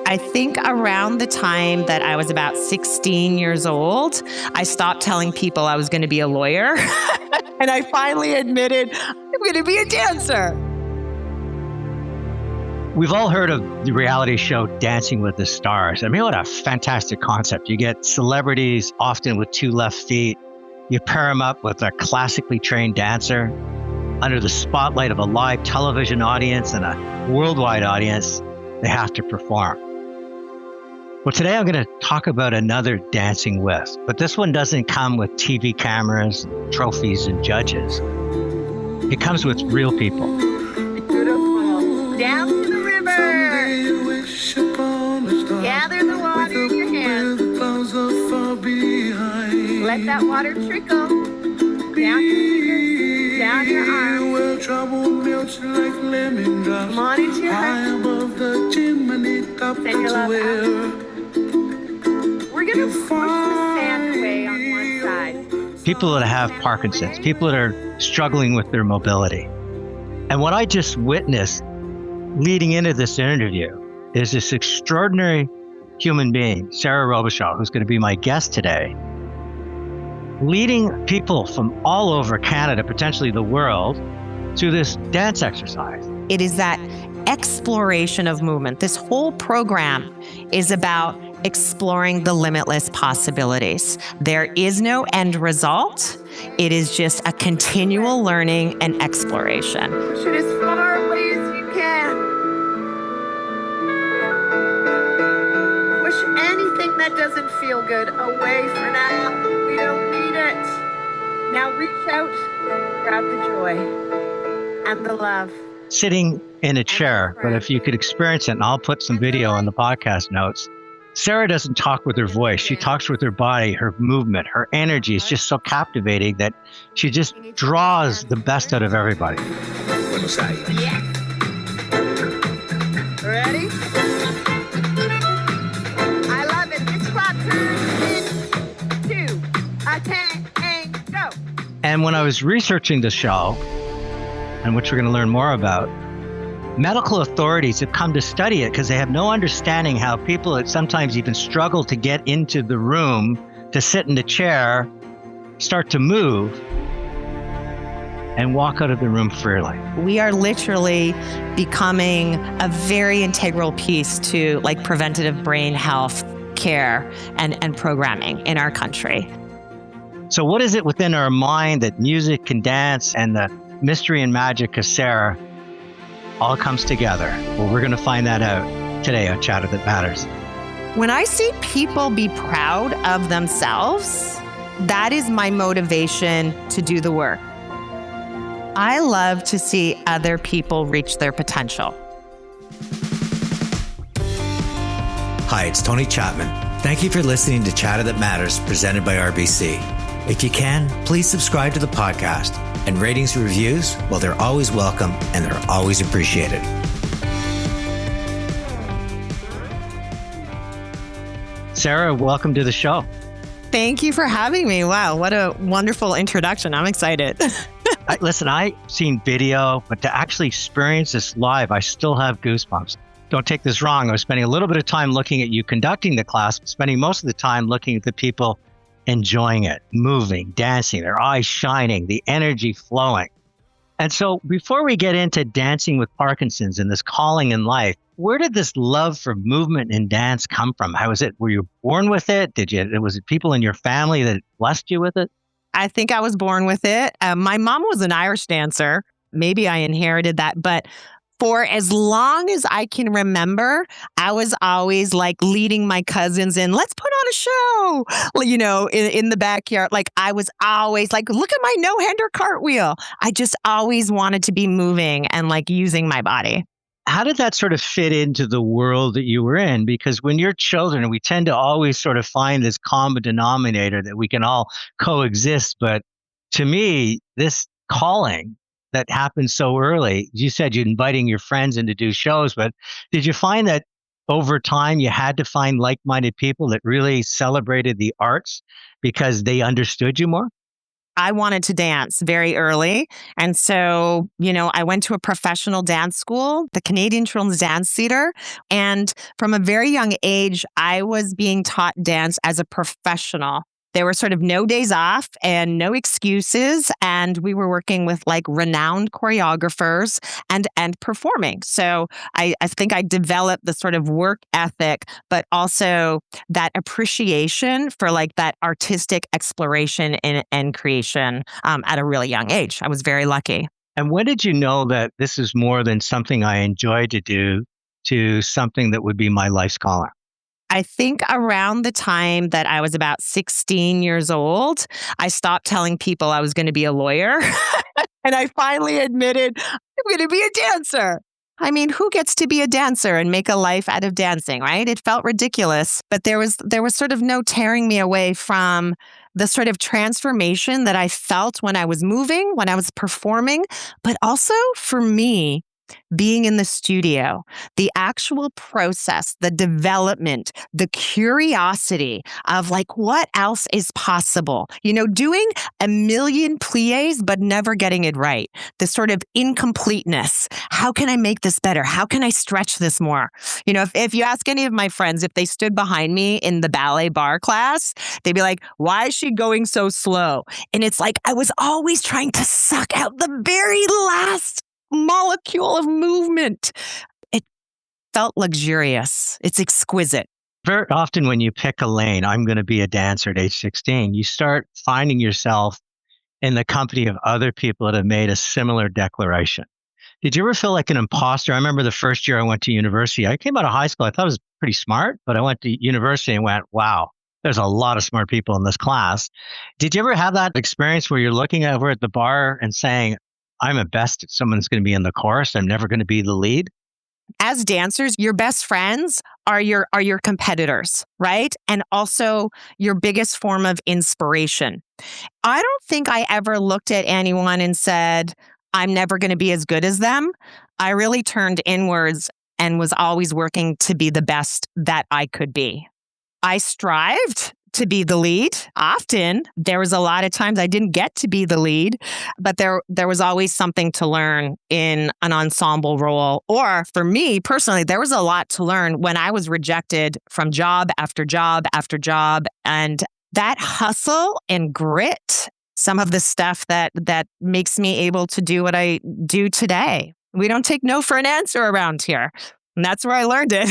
I think around the time that I was about 16 years old, I stopped telling people I was going to be a lawyer. And I finally admitted I'm going to be a dancer. We've all heard of the reality show Dancing with the Stars. I mean, what a fantastic concept. You get celebrities, often with two left feet. You pair them up with a classically trained dancer under the spotlight of a live television audience and a worldwide audience. They have to perform. Well, today I'm going to talk about another dancing with, but this one doesn't come with TV cameras, trophies, and judges. It comes with real people. Beautiful. Down to the river. Gather the water in your hands. Let that water trickle down your fingers, down your arms. Come on into your heart. Send your love out. We're going to push the sand away on one side. People that have Parkinson's, people that are struggling with their mobility. And what I just witnessed leading into this interview is this extraordinary human being, Sarah Robichaud, who's going to be my guest today, leading people from all over Canada, potentially the world, through this dance exercise. It is that exploration of movement. This whole program is about exploring the limitless possibilities. There is no end result. It is just a continual learning and exploration. Push it as far away as you can. Push anything that doesn't feel good away for now. We don't need it. Now reach out, grab the joy and the love. Sitting in a chair, but if you could experience it, and I'll put some video on the podcast notes. Sarah doesn't talk with her voice. She talks with her body, her movement, her energy is just so captivating that she just draws the best out of everybody. Yeah. Ready? I love it. This clock turns into a tango. And when I was researching the show, and which we're going to learn more about, medical authorities have come to study it because they have no understanding how people that sometimes even struggle to get into the room, to sit in the chair, start to move and walk out of the room freely. We are literally becoming a very integral piece to like preventative brain health care and programming in our country. So what is it within our mind that music and dance and the mystery and magic of Sarah all comes together? Well, we're going to find that out today on Chatter That Matters. When I see people be proud of themselves, that is my motivation to do the work. I love to see other people reach their potential. Hi, it's Tony Chapman. Thank you for listening to Chatter That Matters, presented by RBC. If you can, please subscribe to the podcast. And ratings and reviews, well, they're always welcome and they're always appreciated. Sarah, welcome to the show. Thank you for having me. Wow, what a wonderful introduction. I'm excited. Listen, I've seen video, but to actually experience this live, I still have goosebumps. Don't take this wrong. I was spending a little bit of time looking at you conducting the class, but spending most of the time looking at the people enjoying it, moving, dancing, their eyes shining, the energy flowing. And so before we get into dancing with Parkinson's and this calling in life, where did this love for movement and dance come from? How was it? Were you born with it? Was it people in your family that blessed you with it? I think I was born with it. My mom was an Irish dancer. Maybe I inherited that, but for as long as I can remember, I was always like leading my cousins in, let's put on a show, you know, in the backyard. Like I was always like, look at my no-hander cartwheel. I just always wanted to be moving and like using my body. How did that sort of fit into the world that you were in? Because when you're children, we tend to always sort of find this common denominator that we can all coexist. But to me, this calling that happened so early, you said you're inviting your friends in to do shows, but did you find that over time you had to find like-minded people that really celebrated the arts because they understood you more? I wanted to dance very early. And so, I went to a professional dance school, the Canadian Children's Dance Theatre. And from a very young age, I was being taught dance as a professional. There were sort of no days off and no excuses. And we were working with like renowned choreographers and performing. So I think I developed the sort of work ethic, but also that appreciation for like that artistic exploration and creation at a really young age. I was very lucky. And when did you know that this is more than something I enjoy to do to something that would be my life's calling? I think around the time that I was about 16 years old, I stopped telling people I was going to be a lawyer. And I finally admitted, I'm going to be a dancer. I mean, who gets to be a dancer and make a life out of dancing, right? It felt ridiculous, but there was sort of no tearing me away from the sort of transformation that I felt when I was moving, when I was performing, but also for me, being in the studio, the actual process, the development, the curiosity of like what else is possible, doing a million plies, but never getting it right. The sort of incompleteness. How can I make this better? How can I stretch this more? If you ask any of my friends, if they stood behind me in the ballet bar class, they'd be like, why is she going so slow? And it's like, I was always trying to suck out the very last molecule of movement. It felt luxurious. It's exquisite. Very often when you pick a lane, I'm going to be a dancer at age 16, you start finding yourself in the company of other people that have made a similar declaration. Did you ever feel like an imposter? I remember the first year I went to university. I came out of high school. I thought I was pretty smart, but I went to university and went, wow, there's a lot of smart people in this class. Did you ever have that experience where you're looking over at the bar and saying, I'm a best, someone's going to be in the chorus, I'm never going to be the lead? As dancers, your best friends are your competitors, right? And also your biggest form of inspiration. I don't think I ever looked at anyone and said, I'm never going to be as good as them. I really turned inwards and was always working to be the best that I could be. I strived to be the lead. Often, there was a lot of times I didn't get to be the lead, but there was always something to learn in an ensemble role. Or for me personally, there was a lot to learn when I was rejected from job after job after job. And that hustle and grit, some of the stuff that makes me able to do what I do today. We don't take no for an answer around here. And that's where I learned it.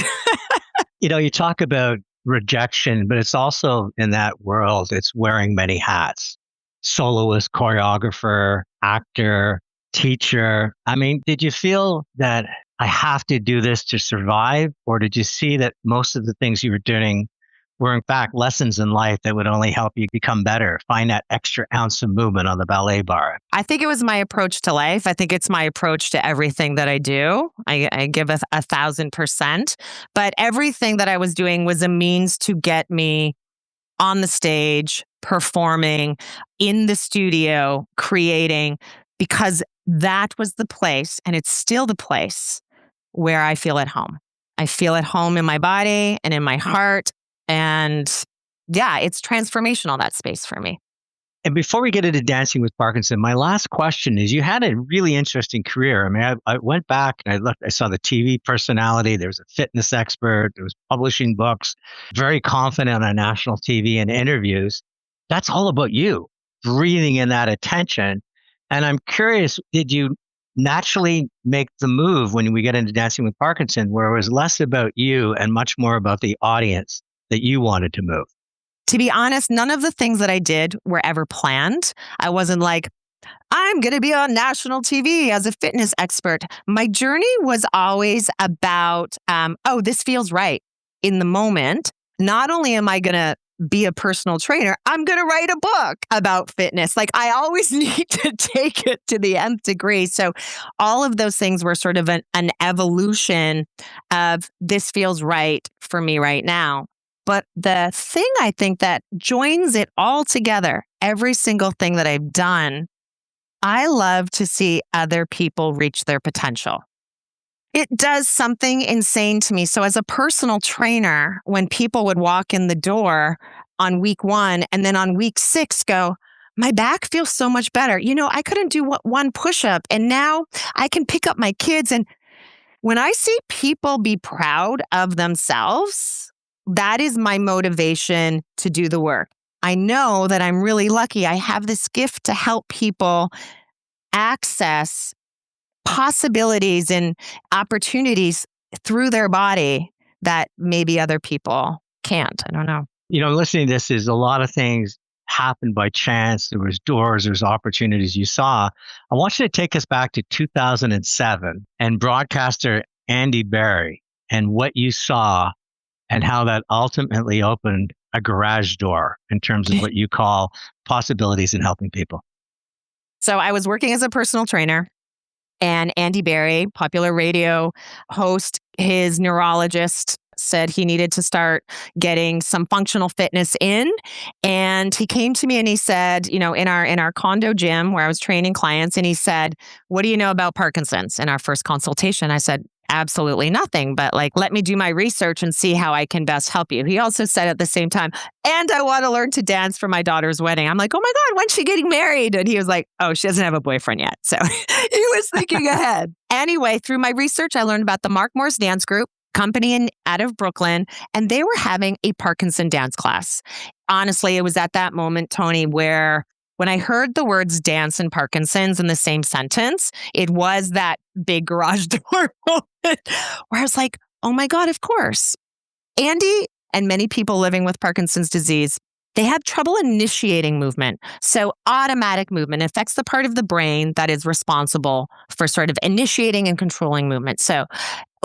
You talk about rejection, but it's also in that world, it's wearing many hats. Soloist, choreographer, actor, teacher. I mean, did you feel that I have to do this to survive? Or did you see that most of the things you were doing were in fact lessons in life that would only help you become better, find that extra ounce of movement on the ballet bar? I think it was my approach to life. I think it's my approach to everything that I do. I give 1,000%. But everything that I was doing was a means to get me on the stage, performing, in the studio, creating, because that was the place, and it's still the place where I feel at home. I feel at home in my body and in my heart. And yeah, it's transformational, that space for me. And before we get into Dancing with Parkinson, my last question is, you had a really interesting career. I mean, I went back and I saw the TV personality. There was a fitness expert. There was publishing books, very confident on national TV and interviews. That's all about you, breathing in that attention. And I'm curious, did you naturally make the move when we get into Dancing with Parkinson, where it was less about you and much more about the audience that you wanted to move? To be honest, none of the things that I did were ever planned. I wasn't like, I'm going to be on national TV as a fitness expert. My journey was always about, this feels right in the moment. Not only am I going to be a personal trainer, I'm going to write a book about fitness. Like, I always need to take it to the nth degree. So all of those things were sort of an evolution of this feels right for me right now. But the thing I think that joins it all together, every single thing that I've done, I love to see other people reach their potential. It does something insane to me. So as a personal trainer, when people would walk in the door on week 1 and then on week 6 go, my back feels so much better. I couldn't do one push-up, and now I can pick up my kids. And when I see people be proud of themselves, that is my motivation to do the work. I know that I'm really lucky. I have this gift to help people access possibilities and opportunities through their body that maybe other people can't. I don't know. Listening to this is a lot of things happened by chance. There was doors, there's opportunities you saw. I want you to take us back to 2007 and broadcaster Andy Barry and what you saw and how that ultimately opened a garage door in terms of what you call possibilities in helping people. So I was working as a personal trainer, and Andy Barry, popular radio host, his neurologist said he needed to start getting some functional fitness in. And he came to me and he said, in our condo gym where I was training clients, and he said, "What do you know about Parkinson's?" In our first consultation, I said, "Absolutely nothing, but let me do my research and see how I can best help you." He also said at the same time, "And I want to learn to dance for my daughter's wedding." I'm like, "Oh my God, when's she getting married?" And he was like, "Oh, she doesn't have a boyfriend yet." So he was thinking ahead. Anyway, through my research, I learned about the Mark Moore's Dance Group, company out of Brooklyn, and they were having a Parkinson dance class. Honestly, it was at that moment, Tony, where when I heard the words dance and Parkinson's in the same sentence, it was that big garage door moment where I was like, oh my God, of course. Andy and many people living with Parkinson's disease, they have trouble initiating movement. So automatic movement affects the part of the brain that is responsible for sort of initiating and controlling movement. So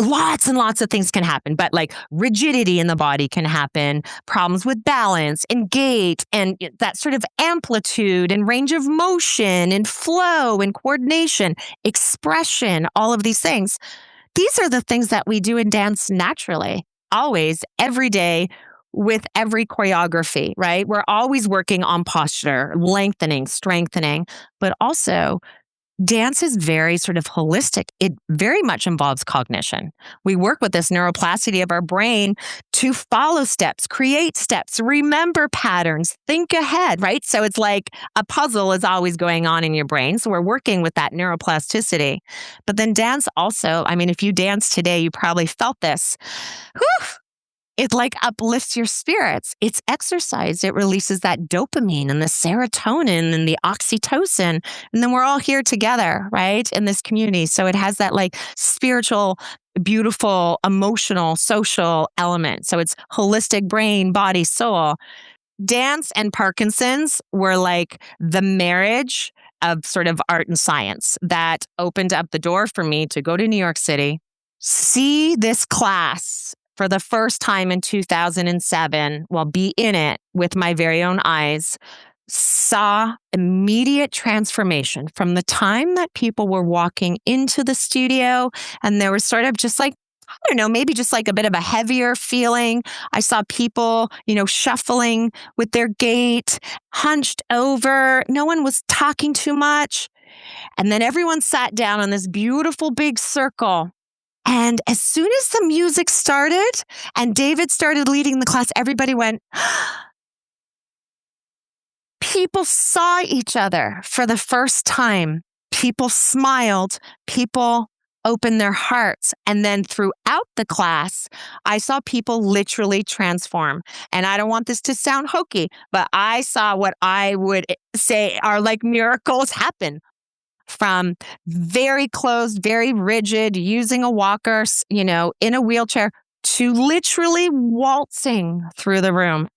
lots and lots of things can happen, but rigidity in the body can happen, problems with balance and gait and that sort of amplitude and range of motion and flow and coordination, expression, all of these things. These are the things that we do in dance naturally, always, every day, with every choreography, right? We're always working on posture, lengthening, strengthening, but also dance is very sort of holistic. It very much involves cognition. We work with this neuroplasticity of our brain to follow steps, create steps, remember patterns, think ahead, right? So it's like a puzzle is always going on in your brain. So we're working with that neuroplasticity. But then dance also, if you dance today, you probably felt this. Whew! It uplifts your spirits. It's exercise. It releases that dopamine and the serotonin and the oxytocin. And then we're all here together, right? In this community. So it has that spiritual, beautiful, emotional, social element. So it's holistic brain, body, soul. Dance and Parkinson's were the marriage of sort of art and science that opened up the door for me to go to New York City, see this class for the first time in 2007, be in it with my very own eyes, saw immediate transformation from the time that people were walking into the studio and there was sort of just I don't know, maybe just a bit of a heavier feeling. I saw people, shuffling with their gait, hunched over. No one was talking too much. And then everyone sat down on this beautiful big circle. And as soon as the music started and David started leading the class, everybody went, people saw each other for the first time. People smiled. People opened their hearts. And then throughout the class, I saw people literally transform. And I don't want this to sound hokey, but I saw what I would say are miracles happen. From very closed, very rigid, using a walker, in a wheelchair, to literally waltzing through the room.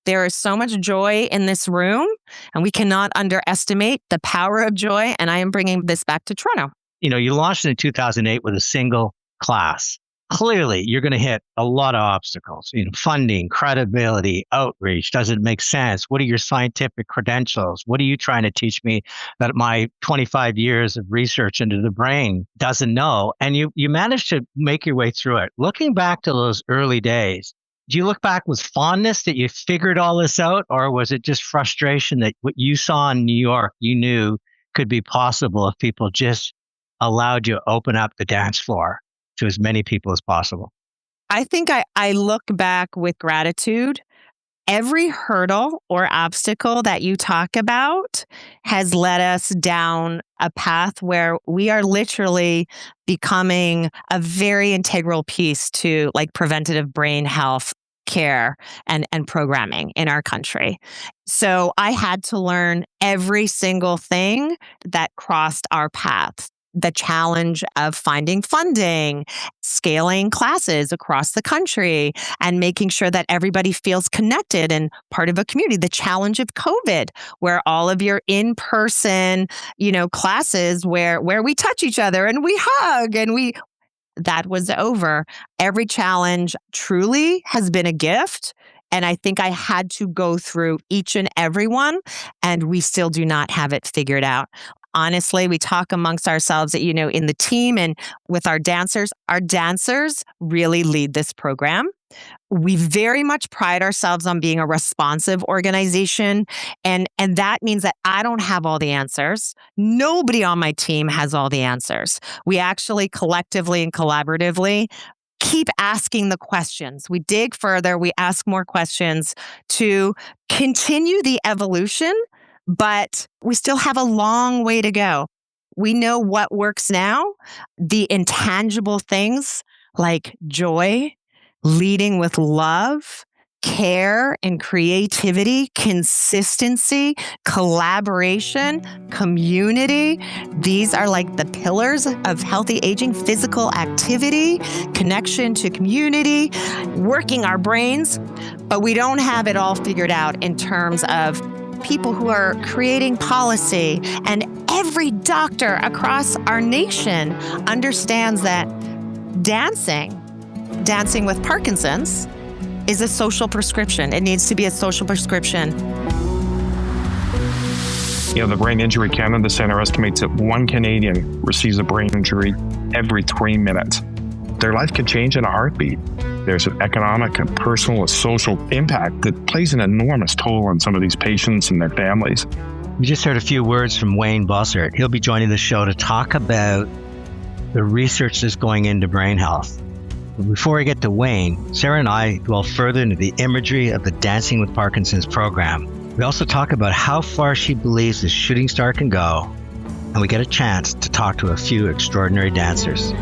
There is so much joy in this room, and we cannot underestimate the power of joy. And I am bringing this back to Toronto. You launched in 2008 with a single class. Clearly, you're going to hit a lot of obstacles, funding, credibility, outreach. Does it make sense? What are your scientific credentials? What are you trying to teach me that my 25 years of research into the brain doesn't know? And you managed to make your way through it. Looking back to those early days, do you look back with fondness that you figured all this out? Or was it just frustration that what you saw in New York, you knew could be possible if people just allowed you to open up the dance floor to as many people as possible? I think I look back with gratitude every hurdle or obstacle that you talk about has led us down a path where we are literally becoming a very integral piece to like preventative brain health care and programming in our country. So I had to learn every single thing that crossed our paths. The challenge of finding funding, scaling classes across the country, and making sure that everybody feels connected and part of a community. The challenge of COVID, where all of your in-person, classes where we touch each other and we hug and that was over. Every challenge truly has been a gift. And I think I had to go through each and every one, and we still do not have it figured out. Honestly, we talk amongst ourselves that, in the team and with our dancers really lead this program. We very much pride ourselves on being a responsive organization. And that means that I don't have all the answers. Nobody on my team has all the answers. We actually collectively and collaboratively keep asking the questions. We dig further, we ask more questions to continue the evolution, but we still have a long way to go. We know what works now, the intangible things like joy, leading with love, care and creativity, consistency, collaboration, community. These are like the pillars of healthy aging: physical activity, connection to community, working our brains. But we don't have it all figured out in terms of people who are creating policy. And every doctor across our nation understands that dancing with Parkinson's is a social prescription. It needs to be a social prescription. The Brain Injury Canada Centre estimates that one Canadian receives a brain injury every 3 minutes. Their life can change in a heartbeat. There's an economic, a personal, a social impact that plays an enormous toll on some of these patients and their families. We just heard a few words from Wayne Bossert. He'll be joining the show to talk about the research that's going into brain health. Before we get to Wayne, Sarah and I dwell further into the imagery of the Dancing with Parkinson's program. We also talk about how far she believes the shooting star can go, and we get a chance to talk to a few extraordinary dancers.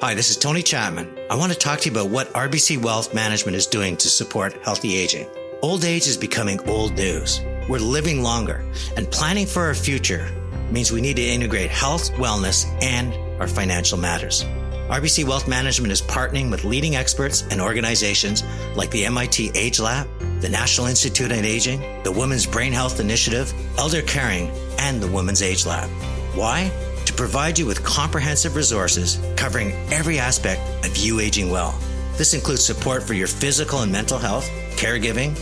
Hi, this is Tony Chapman. I want to talk to you about what RBC Wealth Management is doing to support healthy aging. Old age is becoming old news. We're living longer, and planning for our future means we need to integrate health, wellness, and our financial matters. RBC Wealth Management is partnering with leading experts and organizations like the MIT Age Lab, the National Institute on Aging, the Women's Brain Health Initiative, Elder Caring, and the Women's Age Lab. Why? To provide you with comprehensive resources covering every aspect of you aging well. This includes support for your physical and mental health, caregiving,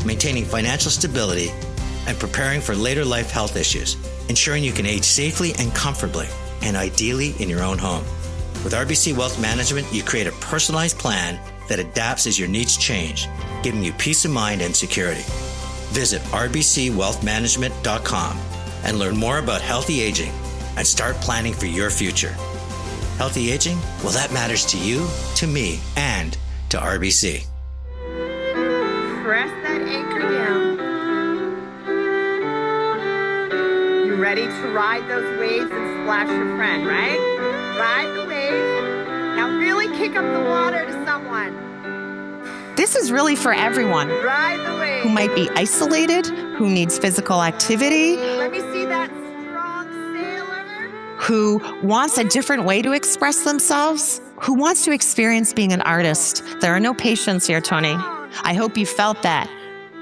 maintaining financial stability, and preparing for later life health issues, ensuring you can age safely and comfortably, and ideally in your own home. With RBC Wealth Management, you create a personalized plan that adapts as your needs change, giving you peace of mind and security. Visit rbcwealthmanagement.com and learn more about healthy aging and start planning for your future. Healthy aging? Well, that matters to you, to me, and to RBC. Press that anchor down. You ready to ride those waves and splash your friend, right? Ride the waves. Now really kick up the water to someone. This is really for everyone. Ride the waves. Who might be isolated, who needs physical activity. Let me see that strong sailor. Who wants a different way to express themselves. Who wants to experience being an artist. There are no patients here, Tony. I hope you felt that.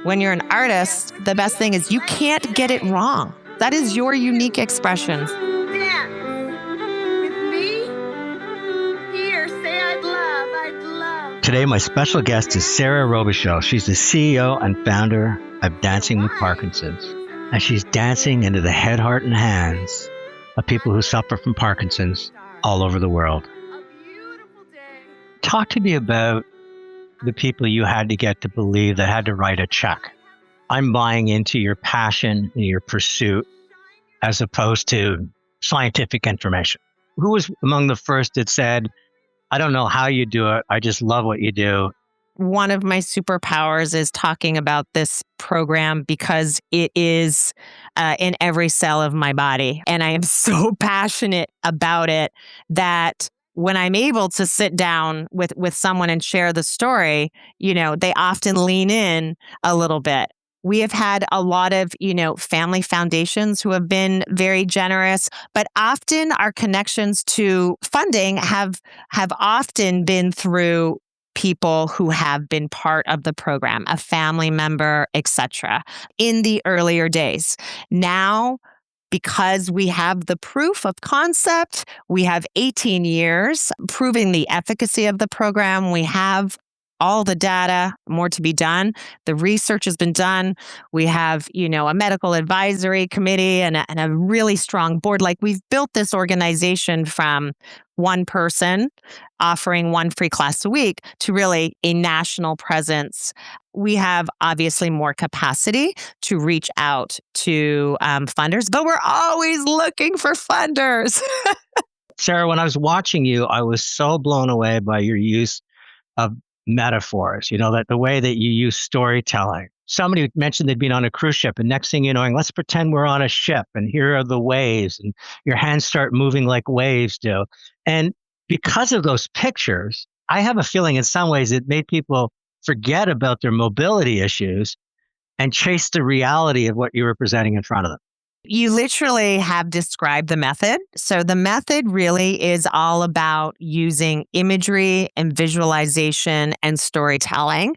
When you're an artist, the best thing is you can't get it wrong. That is your unique expression. Dance with me. Here, say I'd love. Today, my special guest is Sarah Robichaud. She's the CEO and founder of Dancing with Parkinson's. And she's dancing into the head, heart, and hands of people who suffer from Parkinson's all over the world. Talk to me about the people you had to get to believe that had to write a check. I'm buying into your passion and your pursuit as opposed to scientific information. Who was among the first that said, I don't know how you do it. I just love what you do. One of my superpowers is talking about this program because it is in every cell of my body. And I am so passionate about it that when I'm able to sit down with someone and share the story, they often lean in a little bit. We have had a lot of, family foundations who have been very generous, but often our connections to funding have often been through people who have been part of the program, a family member, etc., in the earlier days. Now, because we have the proof of concept, we have 18 years proving the efficacy of the program. We have all the data, more to be done. The research has been done. We have, a medical advisory committee and a really strong board. Like, we've built this organization from one person offering one free class a week to really a national presence. We have obviously more capacity to reach out to funders, but we're always looking for funders. Sarah, when I was watching you, I was so blown away by your use of metaphors, that the way that you use storytelling. Somebody mentioned they'd been on a cruise ship, and next thing you know, let's pretend we're on a ship and here are the waves, and your hands start moving like waves do. And because of those pictures, I have a feeling in some ways it made people forget about their mobility issues and chase the reality of what you were presenting in front of them. You literally have described the method. So the method really is all about using imagery and visualization and storytelling,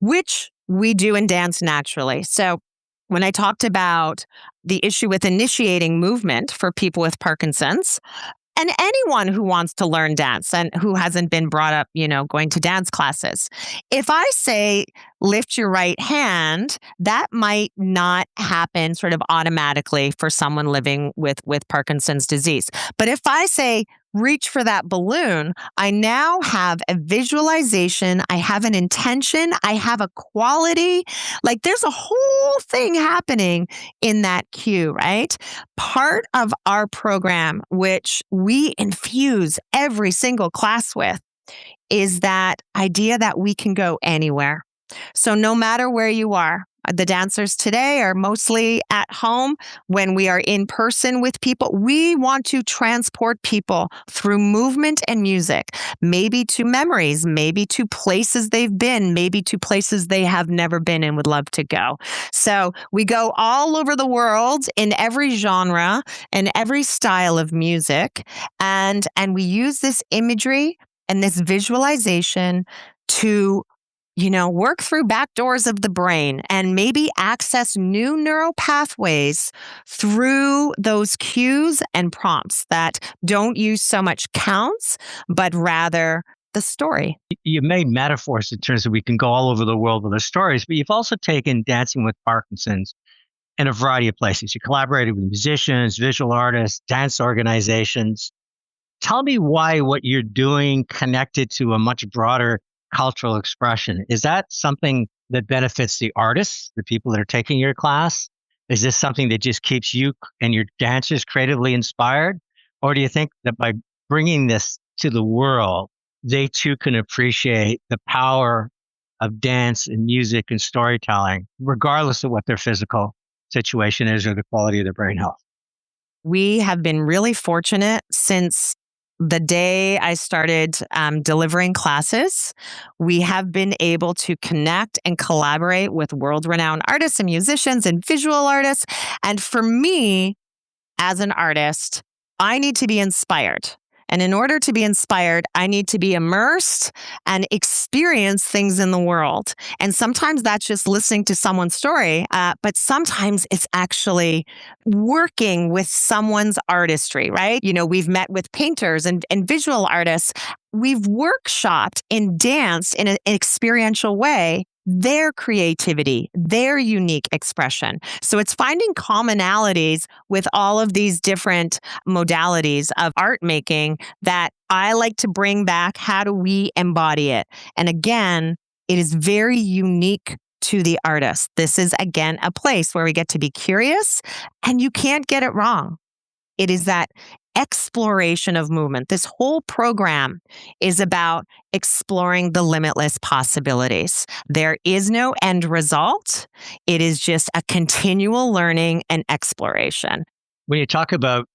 which we do in dance naturally. So when I talked about the issue with initiating movement for people with Parkinson's, and anyone who wants to learn dance and who hasn't been brought up, going to dance classes. If I say, lift your right hand, that might not happen sort of automatically for someone living with Parkinson's disease. But if I say, reach for that balloon, I now have a visualization, I have an intention, I have a quality, like there's a whole thing happening in that cue, right? Part of our program, which we infuse every single class with, is that idea that we can go anywhere. So no matter where you are, the dancers today are mostly at home. When we are in person with people, we want to transport people through movement and music, maybe to memories, maybe to places they've been, maybe to places they have never been and would love to go. So we go all over the world in every genre and every style of music. And we use this imagery and this visualization to work through back doors of the brain and maybe access new neural pathways through those cues and prompts that don't use so much counts, but rather the story. You made metaphors in terms of we can go all over the world with our stories, but you've also taken Dancing with Parkinson's in a variety of places. You collaborated with musicians, visual artists, dance organizations. Tell me why what you're doing connected to a much broader cultural expression. Is that something that benefits the artists, the people that are taking your class? Is this something that just keeps you and your dancers creatively inspired? Or do you think that by bringing this to the world, they too can appreciate the power of dance and music and storytelling, regardless of what their physical situation is or the quality of their brain health? We have been really fortunate since the day I started delivering classes. We have been able to connect and collaborate with world-renowned artists and musicians and visual artists. And for me, as an artist, I need to be inspired. And in order to be inspired, I need to be immersed and experience things in the world. And sometimes that's just listening to someone's story, but sometimes it's actually working with someone's artistry, right? We've met with painters and visual artists. We've workshopped and danced in an experiential way their creativity, their unique expression. So it's finding commonalities with all of these different modalities of art making that I like to bring back. How do we embody it? And again, it is very unique to the artist. This is, again, a place where we get to be curious and you can't get it wrong. It is that exploration of movement. This whole program is about exploring the limitless possibilities. There is no end result. It is just a continual learning and exploration. When you talk about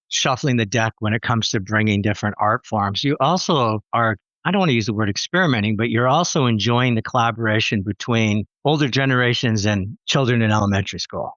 shuffling the deck when it comes to bringing different art forms, you also are, I don't want to use the word experimenting, but you're also enjoying the collaboration between older generations and children in elementary school.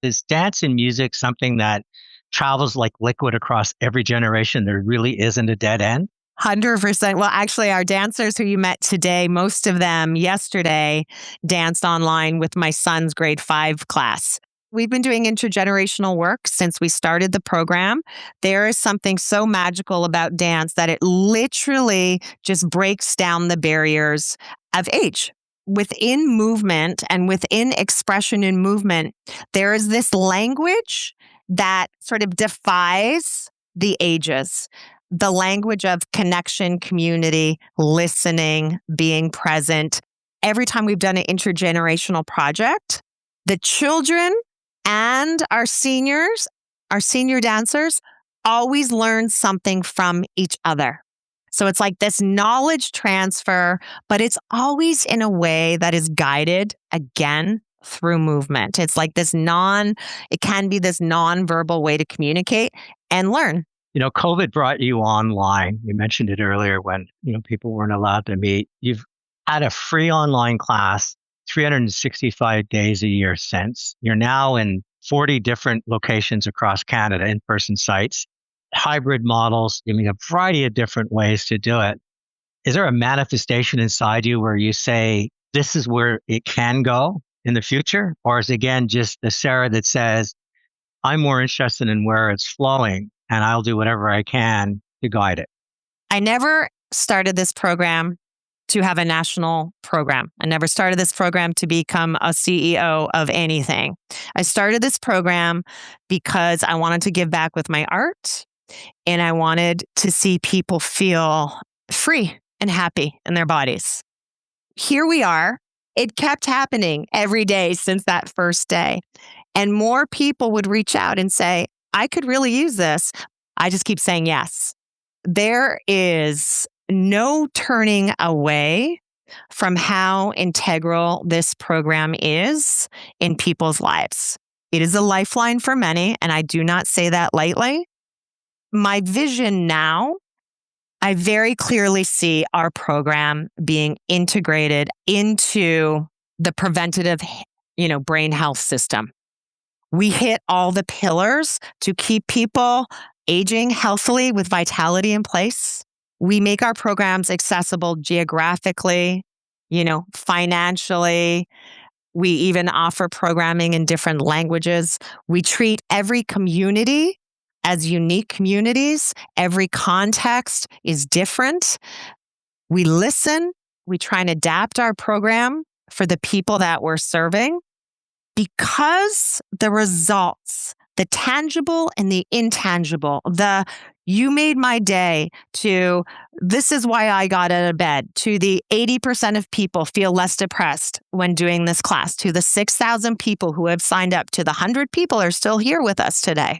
Is dance and music something that travels like liquid across every generation? There really isn't a dead end? 100%. Well, actually, our dancers who you met today, most of them yesterday danced online with my son's grade 5 class. We've been doing intergenerational work since we started the program. There is something so magical about dance that it literally just breaks down the barriers of age. Within movement and within expression in movement, there is this language that sort of defies the ages. The language of connection, community, listening, being present. Every time we've done an intergenerational project, the children and our senior dancers always learn something from each other. So it's like this knowledge transfer, but it's always in a way that is guided, again, through movement. It's like it can be this nonverbal way to communicate and learn. COVID brought you online. You mentioned it earlier when, people weren't allowed to meet. You've had a free online class 365 days a year since. You're now in 40 different locations across Canada, in-person sites, hybrid models, a variety of different ways to do it. Is there a manifestation inside you where you say, this is where it can go in the future? Or is it, again, just the Sarah that says, I'm more interested in where it's flowing and I'll do whatever I can to guide it? I never started this program to have a national program. I never started this program to become a CEO of anything. I started this program because I wanted to give back with my art and I wanted to see people feel free and happy in their bodies. Here we are. It kept happening every day since that first day. And more people would reach out and say, I could really use this. I just keep saying yes. There is no turning away from how integral this program is in people's lives. It is a lifeline for many, and I do not say that lightly. My vision now, I very clearly see our program being integrated into the preventative, brain health system. We hit all the pillars to keep people aging healthily with vitality in place. We make our programs accessible geographically, financially. We even offer programming in different languages. We treat every community as unique communities. Every context is different. We listen. We try and adapt our program for the people that we're serving because the results, the tangible and the intangible, you made my day, to this is why I got out of bed, to the 80% of people feel less depressed when doing this class, to the 6,000 people who have signed up, to the 100 people are still here with us today.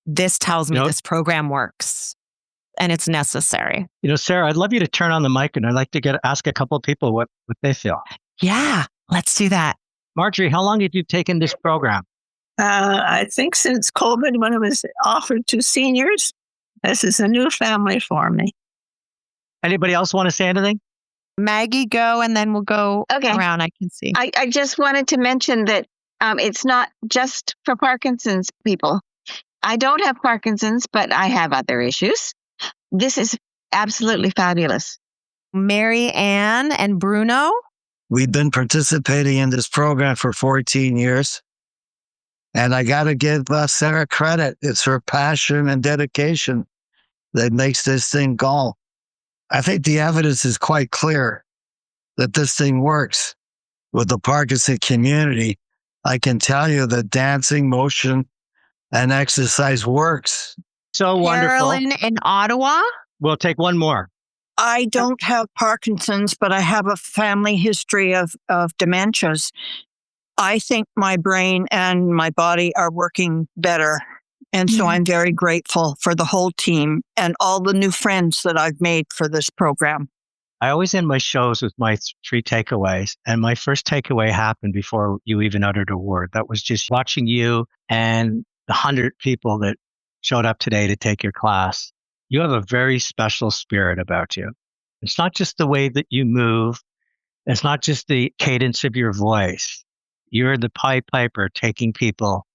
This tells me this program works and it's necessary. Sarah, I'd love you to turn on the mic and I'd like to ask a couple of people what they feel. Yeah, let's do that. Marjorie, how long have you taken this program? I think since COVID, when it was offered to seniors. This is a new family for me. Anybody else want to say anything? Maggie, go, and then we'll go around. I can see. I just wanted to mention that it's not just for Parkinson's people. I don't have Parkinson's, but I have other issues. This is absolutely fabulous. Mary Ann and Bruno? We've been participating in this program for 14 years. And I got to give Sarah credit. It's her passion and dedication that makes this thing go. I think the evidence is quite clear that this thing works with the Parkinson community. I can tell you that dancing, motion, and exercise works. So wonderful. Carolyn in Ottawa? We'll take one more. I don't have Parkinson's, but I have a family history of dementias. I think my brain and my body are working better And so I'm very grateful for the whole team and all the new friends that I've made for this program. I always end my shows with my three takeaways. And my first takeaway happened before you even uttered a word. That was just watching you and the 100 people that showed up today to take your class. You have a very special spirit about you. It's not just the way that you move. It's not just the cadence of your voice. You're the Pied Piper taking people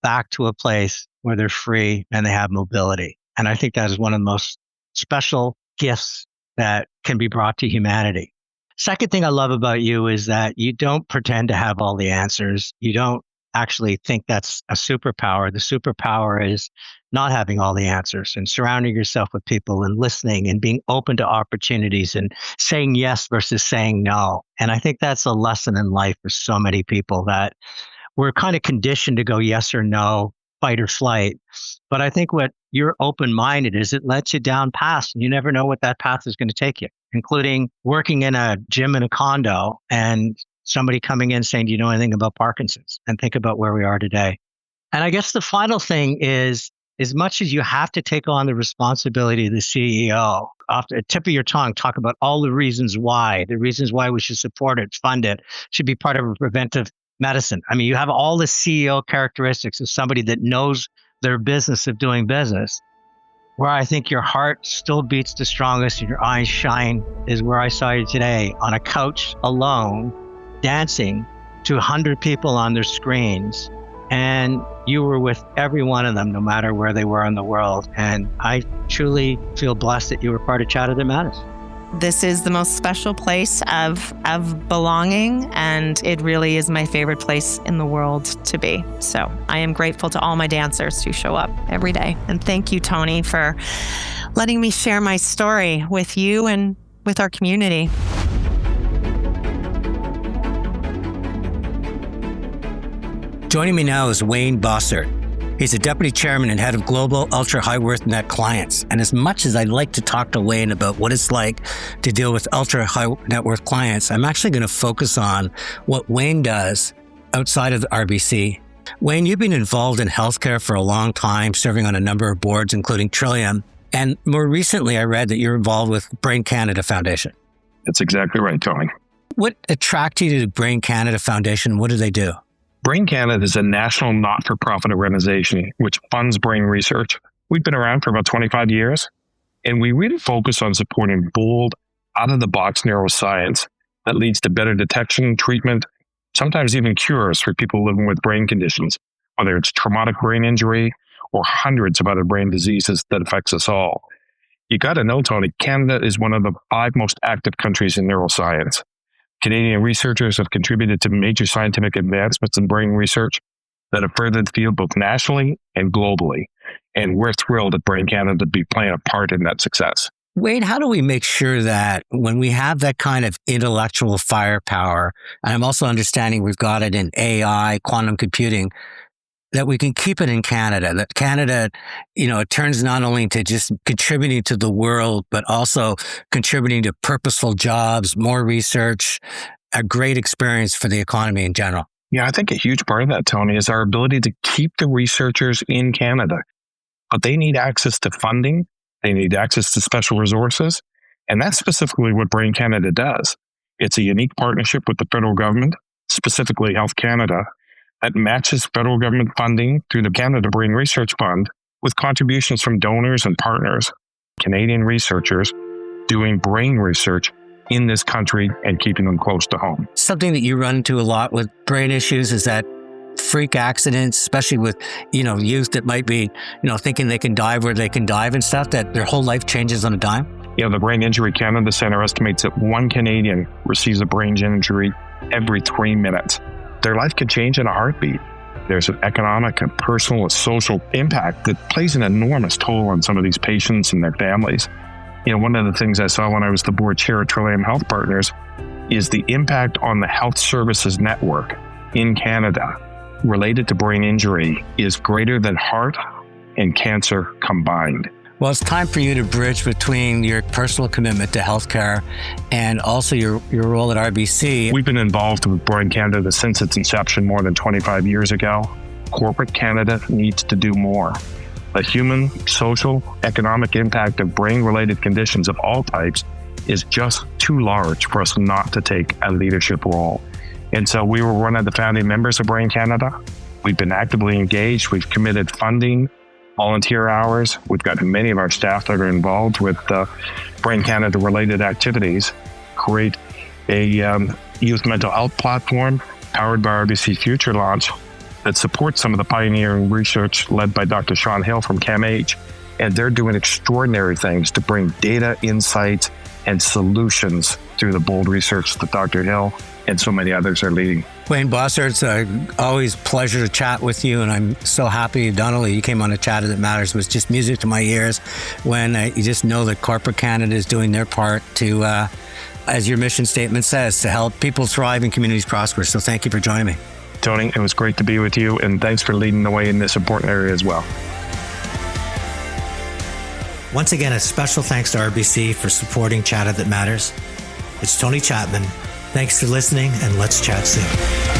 back to a place where they're free and they have mobility. And I think that is one of the most special gifts that can be brought to humanity. Second thing I love about you is that you don't pretend to have all the answers. You don't actually think that's a superpower. The superpower is not having all the answers and surrounding yourself with people and listening and being open to opportunities and saying yes versus saying no. And I think that's a lesson in life for so many people, that we're kind of conditioned to go yes or no, fight or flight. But I think what you're open-minded is, it lets you down paths, and you never know what that path is going to take you, including working in a gym in a condo and somebody coming in saying, do you know anything about Parkinson's? And think about where we are today. And I guess the final thing is, as much as you have to take on the responsibility of the CEO, off the tip of your tongue, talk about all the reasons why we should support it, fund it, should be part of a preventive medicine. I mean, you have all the CEO characteristics of somebody that knows their business of doing business. Where I think your heart still beats the strongest and your eyes shine is where I saw you today on a couch alone, dancing to 100 people on their screens. And you were with every one of them, no matter where they were in the world. And I truly feel blessed that you were part of Chatter That Matters. This is the most special place of belonging, and it really is my favorite place in the world to be. So I am grateful to all my dancers who show up every day. And thank you, Tony, for letting me share my story with you and with our community. Joining me now is Wayne Bossert. He's a deputy chairman and head of global ultra high worth net clients. And as much as I'd like to talk to Wayne about what it's like to deal with ultra high net worth clients, I'm actually going to focus on what Wayne does outside of the RBC. Wayne, you've been involved in healthcare for a long time, serving on a number of boards, including Trillium. And more recently, I read that you're involved with Brain Canada Foundation. That's exactly right, Tony. What attracted you to Brain Canada Foundation? What do they do? Brain Canada is a national not-for-profit organization which funds brain research. We've been around for about 25 years, and we really focus on supporting bold, out-of-the-box neuroscience that leads to better detection, treatment, sometimes even cures for people living with brain conditions, whether it's traumatic brain injury or hundreds of other brain diseases that affects us all. You got to know, Tony, Canada is one of the 5 most active countries in neuroscience. Canadian researchers have contributed to major scientific advancements in brain research that have furthered the field both nationally and globally. And we're thrilled at Brain Canada to be playing a part in that success. Wayne, how do we make sure that when we have that kind of intellectual firepower, and I'm also understanding we've got it in AI, quantum computing, that we can keep it in Canada, that Canada, it turns not only to just contributing to the world, but also contributing to purposeful jobs, more research, a great experience for the economy in general? Yeah, I think a huge part of that, Tony, is our ability to keep the researchers in Canada. But they need access to funding. They need access to special resources. And that's specifically what Brain Canada does. It's a unique partnership with the federal government, specifically Health Canada, that matches federal government funding through the Canada Brain Research Fund with contributions from donors and partners, Canadian researchers doing brain research in this country and keeping them close to home. Something that you run into a lot with brain issues is that freak accidents, especially with, youth that might be, thinking they can dive where they can dive and stuff, that their whole life changes on a dime. The Brain Injury Canada Centre estimates that 1 Canadian receives a brain injury every 3 minutes. Their life could change in a heartbeat. There's an economic, a personal, a social impact that plays an enormous toll on some of these patients and their families. One of the things I saw when I was the board chair at Trillium Health Partners is the impact on the health services network in Canada related to brain injury is greater than heart and cancer combined. Well, it's time for you to bridge between your personal commitment to healthcare and also your role at RBC. We've been involved with Brain Canada since its inception more than 25 years ago. corporate Canada needs to do more. The human, social, economic impact of brain-related conditions of all types is just too large for us not to take a leadership role. And so we were one of the founding members of Brain Canada. We've been actively engaged. We've committed funding, volunteer hours. We've got many of our staff that are involved with Brain Canada related activities, create a youth mental health platform powered by RBC Future Launch that supports some of the pioneering research led by Dr. Sean Hill from CAMH. And they're doing extraordinary things to bring data, insights, and solutions through the bold research that Dr. Hill and so many others are leading. Wayne Bosser, it's always a pleasure to chat with you, and I'm so happy not only you came on a Chatter That Matters, it was just music to my ears when you just know that corporate Canada is doing their part to, as your mission statement says, to help people thrive and communities prosper. So thank you for joining me. Tony, it was great to be with you, and thanks for leading the way in this important area as well. Once again, a special thanks to RBC for supporting Chatter That Matters. It's Tony Chapman. Thanks for listening, and let's chat soon.